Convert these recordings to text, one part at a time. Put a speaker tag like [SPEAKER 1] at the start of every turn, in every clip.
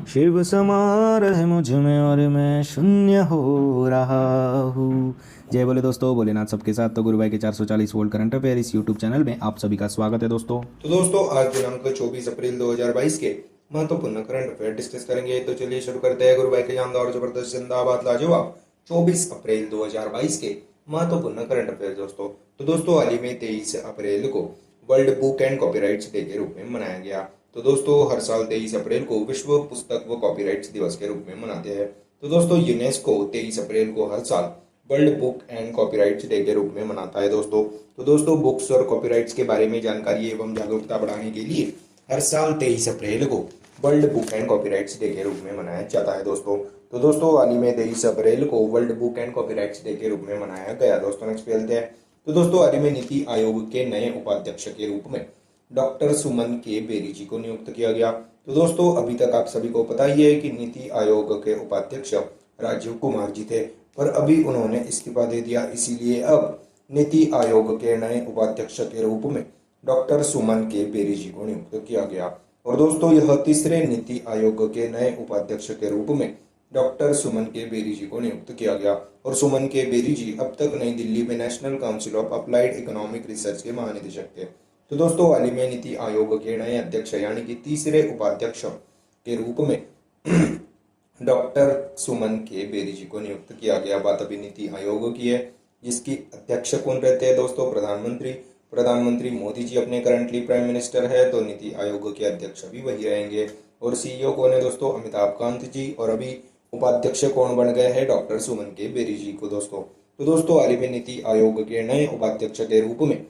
[SPEAKER 1] शिव समा रहे मुझ में और मैं शून्य हो रहा हूँ। जय बोले दोस्तों, भोलेनाथ सबके साथ। तो गुरु भाई के 440 वोल्ट करंट अफेयर इस यूट्यूब चैनल में आप सभी का स्वागत है दोस्तों।
[SPEAKER 2] तो दोस्तों आज दिनांक 24 अप्रैल 2022 के महत्वपूर्ण करंट अफेयर डिस्कस करेंगे। तो चलिए शुरू करते हैं। गुरु भाई के शानदार जबरदस्त जिंदाबाद लाजवाब 24 अप्रैल 2022 के महत्वपूर्ण करंट अफेयर दोस्तों। तो दोस्तों हाल ही में 23 अप्रैल को world book and copyrights day के रूप में मनाया गया। तो दोस्तों हर साल 23 अप्रैल को विश्व पुस्तक व कॉपीराइट्स दिवस के रूप में मनाते हैं। तो दोस्तों यूनेस्को 23 अप्रैल को हर साल world book and copyrights day के रूप में मनाता है दोस्तों। तो दोस्तों बुक्स और कॉपीराइट्स के बारे में जानकारी एवं जागरूकता बढ़ाने के लिए हर साल 23 अप्रैल को world book and copyrights day के रूप में मनाया जाता है दोस्तों। तो दोस्तों हाल ही में 23 अप्रैल को world book and copyrights day के रूप में मनाया गया दोस्तों। नेक्स्ट पे चलते हैं। तो दोस्तों हाल ही में नीति आयोग के नए उपाध्यक्ष के रूप में डॉक्टर सुमन के बेरी जी को नियुक्त किया गया। तो दोस्तों अभी तक आप सभी को पता ही है कि नीति आयोग के उपाध्यक्ष राजीव कुमार जी थे, पर अभी उन्होंने इस्तीफा दे दिया। इसीलिए अब नीति आयोग के नए उपाध्यक्ष के रूप में डॉक्टर सुमन के बेरी जी को नियुक्त किया गया। और दोस्तों यह तीसरे नीति आयोग के नए उपाध्यक्ष के रूप में डॉक्टर सुमन के बेरी जी को नियुक्त किया गया। और सुमन के बेरी जी अब तक नई दिल्ली में national council of applied economic research के महानिदेशक थे। तो दोस्तों हाल ही में नीति आयोग के नए अध्यक्ष यानी कि तीसरे उपाध्यक्ष के रूप में डॉक्टर सुमन के बेरी जी को नियुक्त किया गया। बात अभी नीति आयोग की है, जिसकी अध्यक्ष कौन रहते हैं दोस्तों? प्रधानमंत्री मोदी जी अपने करंटली प्राइम मिनिस्टर है, तो नीति आयोग के अध्यक्ष भी वही रहेंगे। और सीईओ कौन है दोस्तों? अमिताभ कांत जी। और अभी उपाध्यक्ष कौन बन गए हैं? डॉक्टर सुमन के बेरी जी को दोस्तों। तो दोस्तों हाल ही में नीति आयोग के नए उपाध्यक्ष के रूप में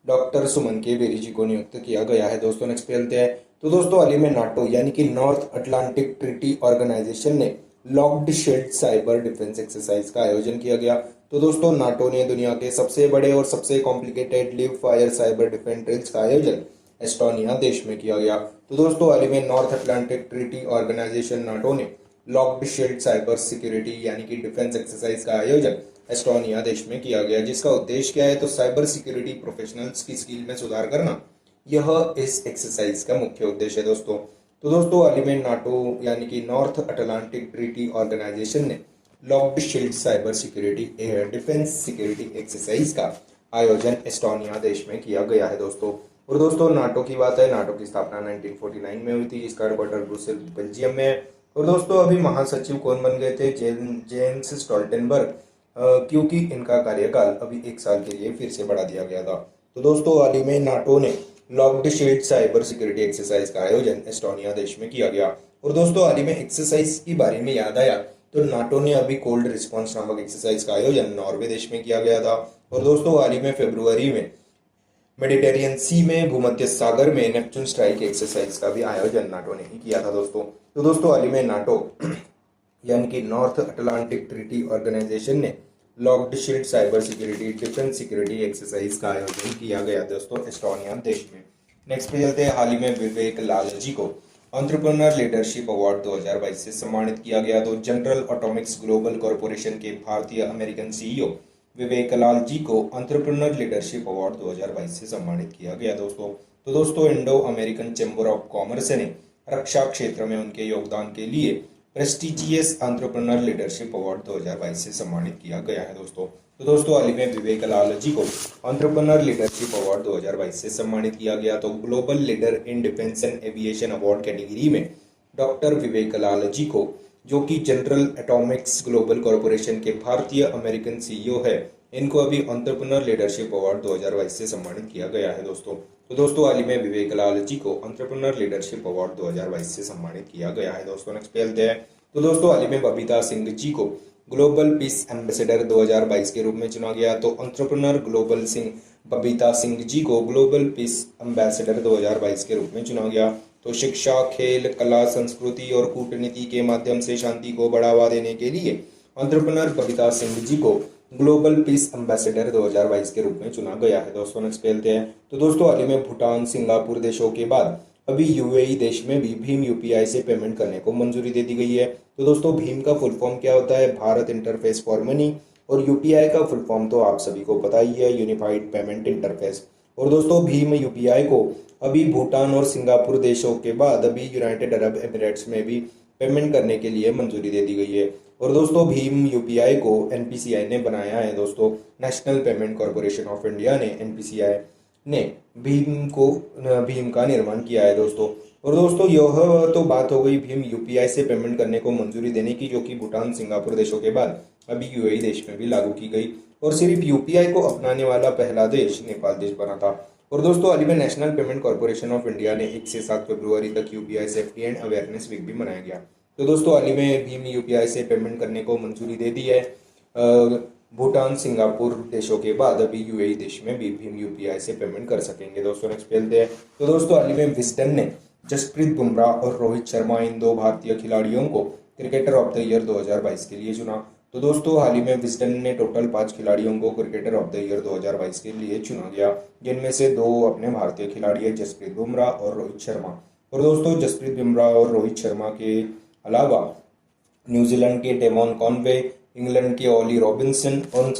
[SPEAKER 2] डॉक्टर सुमन के बेरी जी को नियुक्त किया गया है दोस्तों। नेक्स्ट पे चलते हैं। तो दोस्तों हाल ही में नाटो यानी कि नॉर्थ अटलांटिक ट्रीटी ऑर्गेनाइजेशन ने locked shield cyber defence exercise का आयोजन किया गया। तो दोस्तों नाटो ने दुनिया के सबसे बड़े और सबसे complicated live fire cyber defence drills का आयोजन एस्टोनिया देश में किया गया। तो दोस्तों हाल ही में North Atlantic Treaty Organization NATO ने लॉक्ड शील्ड साइबर सिक्योरिटी यानी कि डिफेंस एक्सरसाइज का आयोजन एस्टोनिया देश में किया गया, जिसका उद्देश्य क्या है? तो साइबर सिक्योरिटी प्रोफेशनल्स की स्किल में सुधार करना, यह इस एक्सरसाइज का मुख्य उद्देश्य है दोस्तों। तो दोस्तों हाल ही में नाटो यानी कि नॉर्थ अटलांटिक ट्रीटी ऑर्गेनाइजेशन ने locked shield cyber security defence security exercise का आयोजन एस्टोनिया देश में किया गया है दोस्तों। और दोस्तों नाटो की बात है, नाटो की स्थापना 1949 में हुई थी। इसका हेडक्वार्टर ब्रुसेल बेल्जियम में है। और दोस्तों अभी महासचिव कौन बन गए थे? जेन्स स्टोल्टेनबर्ग, क्योंकि इनका कार्यकाल अभी 1 साल के लिए फिर से बढ़ा दिया गया था। तो दोस्तों हाल ही में नाटो ने locked shield cyber security exercise का आयोजन एस्टोनिया देश में किया गया। और दोस्तों हाल ही में एक्सरसाइज के बारे में याद आया तो नाटो ने अभी कोल्ड रिस्पॉन्स नामक एक्सरसाइज का आयोजन नॉर्वे देश में किया गया था। और दोस्तों हाल ही में फरवरी में मेडिटेरियन सी में भूमध्य सागर में नेपच्यून स्ट्राइक एक्सरसाइज का भी आयोजन नाटो ने ही किया था दोस्तों। तो दोस्तों हाल ही में नाटो यानी कि नॉर्थ अटलांटिक ट्रीटी ऑर्गेनाइजेशन ने locked shield cyber security defence security exercise का आयोजन किया गया दोस्तों एस्टोनिया देश में। नेक्स्ट पे चलते हैं। हाल ही में विवेक लाल जी को एंटरप्रेन्योर लीडरशिप अवार्ड 2022 से सम्मानित किया गया। तो जनरल ऑटोमिक्स ग्लोबल कॉर्पोरेशन के भारतीय अमेरिकन सीईओ विवेक लाल जी को एंटरप्रेन्योर लीडरशिप अवार्ड 2022 से सम्मानित किया गया दोस्तों। तो दोस्तों Indo American chamber of commerce ने रक्षा क्षेत्र में उनके योगदान के लिए प्रेस्टिजियस एंटरप्रेन्योर लीडरशिप अवार्ड 2022 से सम्मानित किया गया है दोस्तों। तो दोस्तों हाल ही में विवेक लाल जी को एंटरप्रेन्योर लीडरशिप अवार्ड 2022 से सम्मानित किया गया। तो global leader in defence and aviation award category में डॉक्टर विवेक लाल जी को, जो कि जनरल एटॉमिक्स ग्लोबल कॉर्पोरेशन के भारतीय अमेरिकन सीईओ है, इनको अभी एंटरप्रेन्योर लीडरशिप अवार्ड 2022 से सम्मानित किया गया है दोस्तों। तो दोस्तों हाल ही में विवेक लाल जी को एंटरप्रेन्योर लीडरशिप अवार्ड 2022 से सम्मानित किया गया है दोस्तों। नेक्स्ट पे चलते हैं। तो दोस्तों हाल ही में बबीता सिंह जी को ग्लोबल पीस एम्बेसडर 2022 के रूप में चुना गया। तो एंटरप्रेन्योर ग्लोबल सिंह बबीता सिंह जी को ग्लोबल पीस एम्बेसडर 2022 के रूप में चुना गया। तो शिक्षा, खेल, कला, संस्कृति और कूटनीति के माध्यम से शांति को बढ़ावा देने के लिए एंटरप्रेन्योर बबीता सिंह जी को ग्लोबल पीस एम्बेसडर 2022 के रूप में चुना गया है दोस्तों। नेक्स्ट पे चलते हैं। तो दोस्तों हाल ही में भूटान, सिंगापुर देशों के बाद अभी यूएई देश में भी भीम यूपीआई से पेमेंट करने को मंजूरी दे दी गई है। तो दोस्तों भीम का फुल फॉर्म क्या होता है? Bharat interface for money. और यूपीआई का फुल फॉर्म तो आप सभी को पता ही है, यूनिफाइड पेमेंट इंटरफेस। और दोस्तों भीम यूपीआई को अभी भूटान और सिंगापुर देशों के बाद अभी यूनाइटेड अरब एमिरेट्स में भी पेमेंट करने के लिए मंजूरी दे दी गई है। और दोस्तों भीम यूपीआई को एनपीसीआई ने बनाया है दोस्तों। National Payments Corporation of India ने एनपीसीआई ने भीम का निर्माण किया है दोस्तों। और दोस्तों यह तो बात हो गई भीम यूपीआई से पेमेंट करने को मंजूरी देने की, जो कि भूटान सिंगापुर देशों के बाद अभी यूएई देश में भी लागू की गई। और सिर्फ यूपीआई को अपनाने वाला पहला देश नेपाल देश बना था। और दोस्तों हाल ही में National Payments Corporation of India ने 1 से 7 फरवरी तक UPI safety and awareness week भी मनाया गया। तो दोस्तों हाल ही में भीम यूपीआई से पेमेंट करने को मंजूरी दे दी है। भूटान सिंगापुर देशों के बाद अभी यूएई देश में भी भीम यूपीआई से पेमेंट कर सकेंगे दोस्तों। नेक्स्ट खेलते हैं। तो दोस्तों हाल ही में विस्डन ने जसप्रीत बुमराह और रोहित शर्मा इन दो भारतीय खिलाड़ियों को क्रिकेटर ऑफ द ईयर 2022 के लिए चुना। तो दोस्तों हाल ही में विस्डन ने टोटल 5 खिलाड़ियों को क्रिकेटर ऑफ द ईयर 2022 के लिए चुना गया, जिनमें से 2 अपने भारतीय खिलाड़ी हैं, जसप्रीत बुमराह और रोहित शर्मा। और दोस्तों जसप्रीत बुमराह और रोहित शर्मा के अलावा न्यूजीलैंड के डेमॉन कॉनवे, इंग्लैंड के ओली रॉबिन्सन और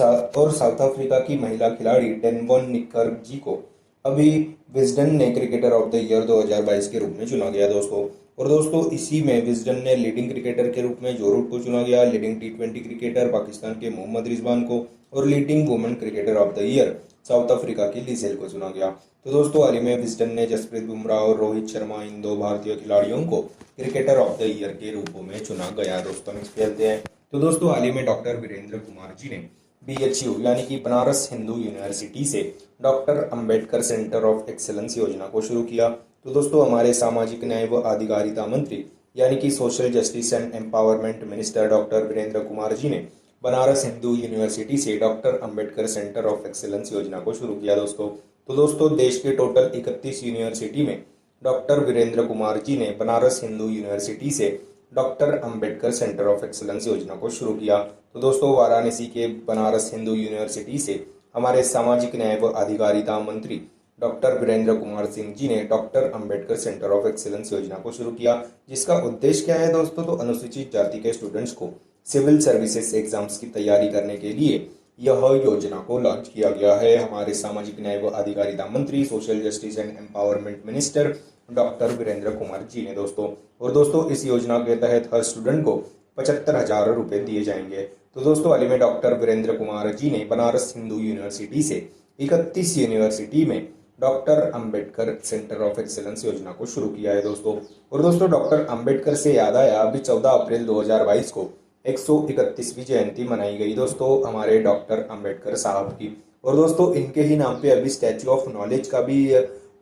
[SPEAKER 2] साउथ अफ्रीका की महिला खिलाड़ी डेनबॉन निकर्जी को अभी विजडन ने क्रिकेटर ऑफ द ईयर 2022 के रूप में चुना गया दोस्तों। और दोस्तों इसी में विजडन ने लीडिंग क्रिकेटर के रूप में जो रूट को चुना गया, लीडिंग टी20 क्रिकेटर पाकिस्तान के मोहम्मद रिजवान को और leading women cricketer of the year south Africa की लिजेल को चुना गया। तो दोस्तों हाल ही में विजडन ने जसप्रीत बुमराह और रोहित शर्मा इन 2 भारतीय खिलाड़ियों को क्रिकेटर ऑफ द ईयर के रूपों में चुना गया दोस्तों। नेक्स्ट खेलते हैं। तो दोस्तों हाल ही में डॉक्टर वीरेंद्र कुमार जी ने बीएचयू यानी कि बनारस हिंदू यूनिवर्सिटी से doctor Ambedkar centre of excellence योजना को शुरू किया। तो दोस्तों हमारे सामाजिक न्याय व अधिकारिता मंत्री यानी कि social justice and empowerment minister doctor Virendra Kumar ji ने बनारस हिंदू यूनिवर्सिटी से doctor Ambedkar centre of excellence योजना को शुरू किया दोस्तों। तो दोस्तों देश के टोटल 31 यूनिवर्सिटी में डॉक्टर वीरेंद्र कुमार जी ने बनारस हिंदू यूनिवर्सिटी से doctor Ambedkar centre of excellence योजना को शुरू किया। तो दोस्तों वाराणसी के बनारस हिंदू यूनिवर्सिटी से हमारे सामाजिक न्याय व अधिकारिता मंत्री डॉक्टर वीरेंद्र कुमार सिंह जी ने doctor Ambedkar centre of excellence योजना को शुरू किया, जिसका उद्देश्य क्या है दोस्तों, तो अनुसूचित जाति के स्टूडेंट्स को सिविल सर्विसेज एग्जाम्स की तैयारी करने के लिए यह योजना को लॉन्च किया गया है। हमारे सामाजिक न्याय व अधिकारिता मंत्री social justice and empowerment minister doctor Virendra Kumar ji ने दोस्तों। और दोस्तों इस योजना के तहत हर स्टूडेंट को 75,000 रुपए दिए जाएंगे। तो दोस्तों हाल ही में डॉक्टर वीरेंद्र कुमार जी ने बनारस हिंदू यूनिवर्सिटी से 31 यूनिवर्सिटी में doctor Ambedkar centre of excellence योजना को शुरू किया है दोस्तों। और दोस्तों डॉक्टर अंबेडकर से याद आया, अभी 14 अप्रैल 2022 को 131वीं जयंती मनाई गई दोस्तों हमारे डॉक्टर अंबेडकर साहब की। और दोस्तों इनके ही नाम पे अभी स्टैच्यू ऑफ नॉलेज का भी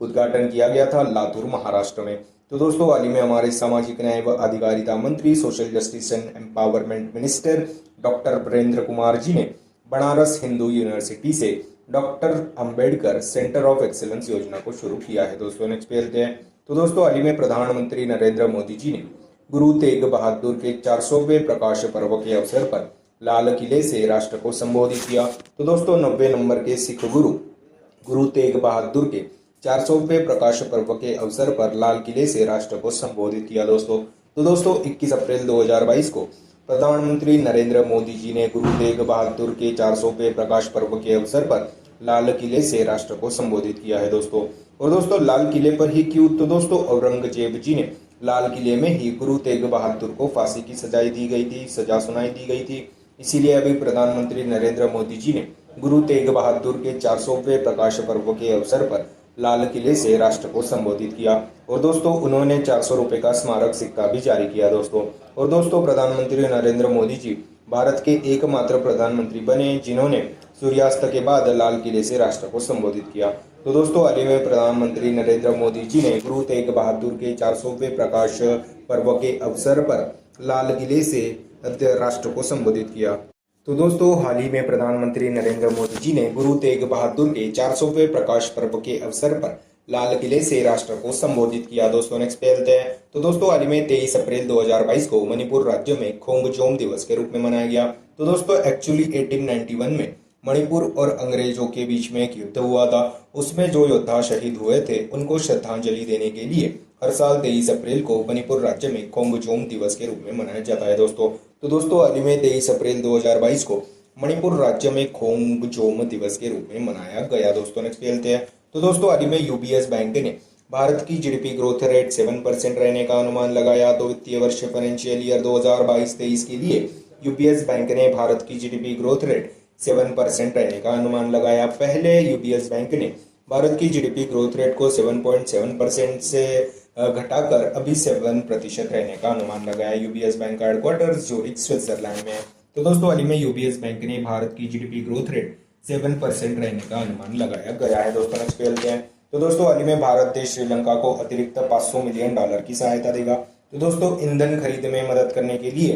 [SPEAKER 2] उद्घाटन किया गया था लातूर महाराष्ट्र में। तो दोस्तों हाल ही में हमारे सामाजिक न्याय व अधिकारिता मंत्री social justice and empowerment minister doctor Virendra Kumar ji ने बनारस हिंदू यूनिवर्सिटी से doctor Ambedkar centre of excellence योजना को शुरू किया है दोस्तों। नेक्स्ट पेज हैं। तो दोस्तों हाल ही में प्रधानमंत्री नरेंद्र मोदी जी ने गुरु तेग बहादुर के 400वें प्रकाश पर्व के अवसर पर लाल किले से राष्ट्र को संबोधित किया। तो दोस्तों 90 नंबर के सिख गुरु तेग बहादुर के 400वें प्रकाश पर्व के अवसर पर लाल किले से राष्ट्र को संबोधित किया दोस्तों। तो दोस्तों 21 अप्रैल 2022 को प्रधानमंत्री नरेंद्र मोदी जी ने गुरु तेग बहादुर के 400वें प्रकाश पर्व के अवसर पर लाल किले से राष्ट्र को संबोधित किया है दोस्तों। और दोस्तों लाल किले पर ही क्यों, तो दोस्तों औरंगजेब जी ने लाल किले में ही गुरु तेग बहादुर को फांसी की सजा सुनाई दी गई थी। इसीलिए अभी प्रधानमंत्री नरेंद्र मोदी जी ने गुरु तेग बहादुर के 400वें प्रकाश पर्व के अवसर पर लाल किले से राष्ट्र को संबोधित किया। और दोस्तों उन्होंने 400 रुपए का स्मारक सिक्का भी जारी किया दोस्तों। और दोस्तों प्रधानमंत्री नरेंद्र मोदी जी भारत के एकमात्र प्रधानमंत्री बने जिन्होंने सूर्यास्त के बाद लाल किले से राष्ट्र को संबोधित किया। तो दोस्तों हाल ही में प्रधानमंत्री नरेंद्र मोदी जी ने गुरु तेग बहादुर के 400वें प्रकाश पर्व के अवसर पर लाल किले से राष्ट्र को संबोधित किया। तो दोस्तों हाल ही में प्रधानमंत्री नरेंद्र मोदी जी ने गुरु तेग बहादुर के 400वें प्रकाश पर्व के अवसर पर लाल किले से राष्ट्र को संबोधित किया दोस्तों। नेक्स्ट पे चलते हैं। तो दोस्तों हाल ही में 23 अप्रैल 2022 को मणिपुर राज्य में खोंगजोम दिवस के रूप में मनाया गया। तो दोस्तों एक्चुअली 1891 में मणिपुर और अंग्रेजों के बीच में एक युद्ध हुआ था। उसमें जो योद्धा शहीद हुए थे उनको श्रद्धांजलि देने के लिए हर साल 23 अप्रैल को मणिपुर राज्य में खोंगजोम दिवस के रूप में मनाया जाता है दोस्तों। तो दोस्तों हाल ही में 23 अप्रैल 2022 को मणिपुर राज्य में खोंगजोम दिवस के रूप में मनाया गया दोस्तों। नेक्स्ट खेलते हैं। तो दोस्तों हाल ही में यूबीएस बैंक ने भारत की जीडीपी ग्रोथ रेट 7% रहने का अनुमान लगाया। तो वित्तीय वर्ष फाइनेंशियल ईयर 2022-23 के लिए यूबीएस बैंक ने भारत की जीडीपी ग्रोथ रेट 7% रहने का अनुमान लगाया। पहले यूबीएस बैंक ने भारत की जीडीपी ग्रोथ रेट को 7.7% से घटाकर अभी 7% रहने का अनुमान लगाया। यूबीएस बैंक का हेडक्वार्टर्स ज्यूरिख स्विट्जरलैंड में है। तो दोस्तों हाल ही में यूबीएस बैंक ने भारत की जीडीपी ग्रोथ रेट 7% रहने का अनुमान लगाया गया है। दोस्तों नेक्स्ट पे चलते हैं। तो दोस्तों हाल ही में भारत देश श्रीलंका को अतिरिक्त $500 मिलियन की सहायता देगा। तो दोस्तों ईंधन खरीद में मदद करने के लिए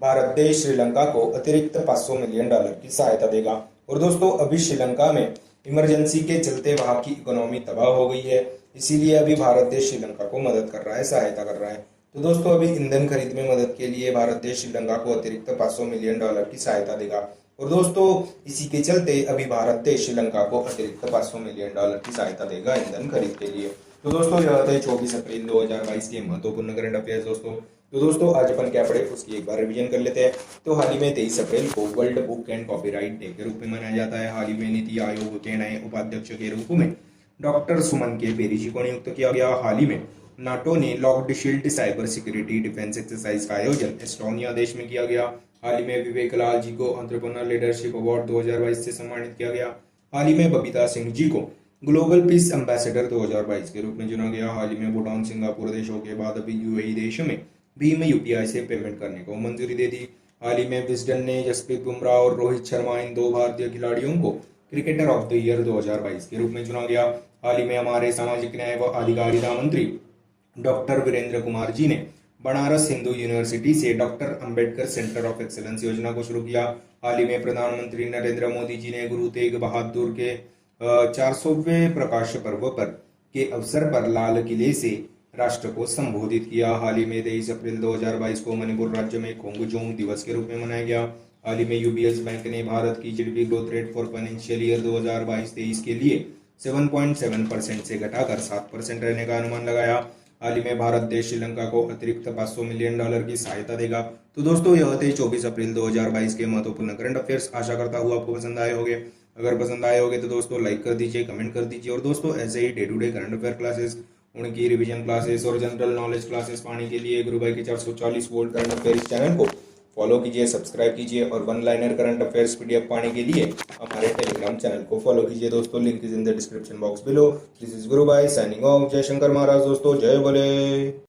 [SPEAKER 2] भारत देश श्रीलंका को अतिरिक्त $500 मिलियन की सहायता देगा। और दोस्तों अभी श्रीलंका में इमरजेंसी के चलते वहां की इकोनॉमी तबाह हो गई है, इसीलिए अभी भारत देश श्रीलंका को मदद कर रहा है, सहायता कर रहा है। तो दोस्तों अभी ईंधन खरीद में मदद के लिए भारत देश श्रीलंका को अतिरिक्त $500 मिलियन की सहायता देगा। और दोस्तों इसी के चलते अभी भारत देश श्रीलंका को अतिरिक्त $500 मिलियन की सहायता देगा ईंधन खरीद के लिए। तो दोस्तों यह थे 24 अप्रैल 2022 के महत्वपूर्ण करंट अफेयर्स दोस्तों। तो दोस्तों आज अपन क्या पढ़े उसकी एक बार रिवीजन कर लेते हैं। तो हाल ही में 23 अप्रैल को world book and copyright day के रूप में मनाया जाता है। हाल ही में नीति आयोग के नए उपाध्यक्ष के रूप में डॉक्टर सुमन के पेरिजी को नियुक्त किया गया। हाल ही में नाटो ने locked shield cyber security defence exercise का आयोजन एस्टोनिया देश में किया गया। हाल ही में विवेक लाल जी को एंटरप्रेन्योर लीडरशिप अवार्ड 2022 से सम्मानित किया गया। हाल ही में बबीता सिंह जी को ग्लोबल पीस एम्बेसडर 2022 के रूप में चुना गया। हाल ही में भूटान सिंगापुर देशों के बाद अभी यूएई देश में भीम यूपीआई से पेमेंट करने को मंजूरी दे दी। हाल ही में विजडन ने जसप्रीत बुमराह और रोहित शर्मा इन दो भारतीय खिलाड़ियों को क्रिकेटर ऑफ द ईयर 2022 के रूप में चुना गया। हाल ही में हमारे सामाजिक न्याय व अधिकारिता मंत्री डॉक्टर वीरेंद्र कुमार जी ने बनारस हिंदू यूनिवर्सिटी से doctor Ambedkar centre of excellence योजना को शुरू किया। हाल ही में प्रधानमंत्री नरेंद्र मोदी जी ने गुरु तेग बहादुर के 400वें प्रकाश पर्व के अवसर पर लाल किले से राष्ट्र को संबोधित किया। हाल ही में 23 अप्रैल 2022 को मणिपुर राज्य में खोंगजोंग दिवस के रूप में मनाया गया। हाल ही में यूबीएस बैंक ने भारत की GDP growth rate for financial year 2022-23 के लिए 7.7% से घटाकर 7% रहने का अनुमान लगाया। हाल ही में भारत देश श्रीलंका को अतिरिक्त $500 मिलियन की सहायता देगा। तो दोस्तों यह थे 24 अप्रैल 2022 के महत्वपूर्ण करंट अफेयर्स। आशा करता हूँ आपको पसंद आए होंगे। अगर पसंद आए होंगे तो दोस्तों लाइक कर दीजिए, कमेंट कर दीजिए। और दोस्तों ऐसे ही day to day current affair classes, उनकी रिवीजन क्लासेस और जनरल नॉलेज क्लासेस पाने के लिए गुरु भाई के 440 वोल्ट करंट अफेयर इस चैनल को फॉलो कीजिए, सब्सक्राइब कीजिए। और one liner current affairs PDF पाने के लिए हमारे टेलीग्राम चैनल को फॉलो कीजिए दोस्तों। Link is in the description box below. This is गुरु भाई साइनिंग ऑफ। जय शंकर महाराज दोस्तों, जय बोले।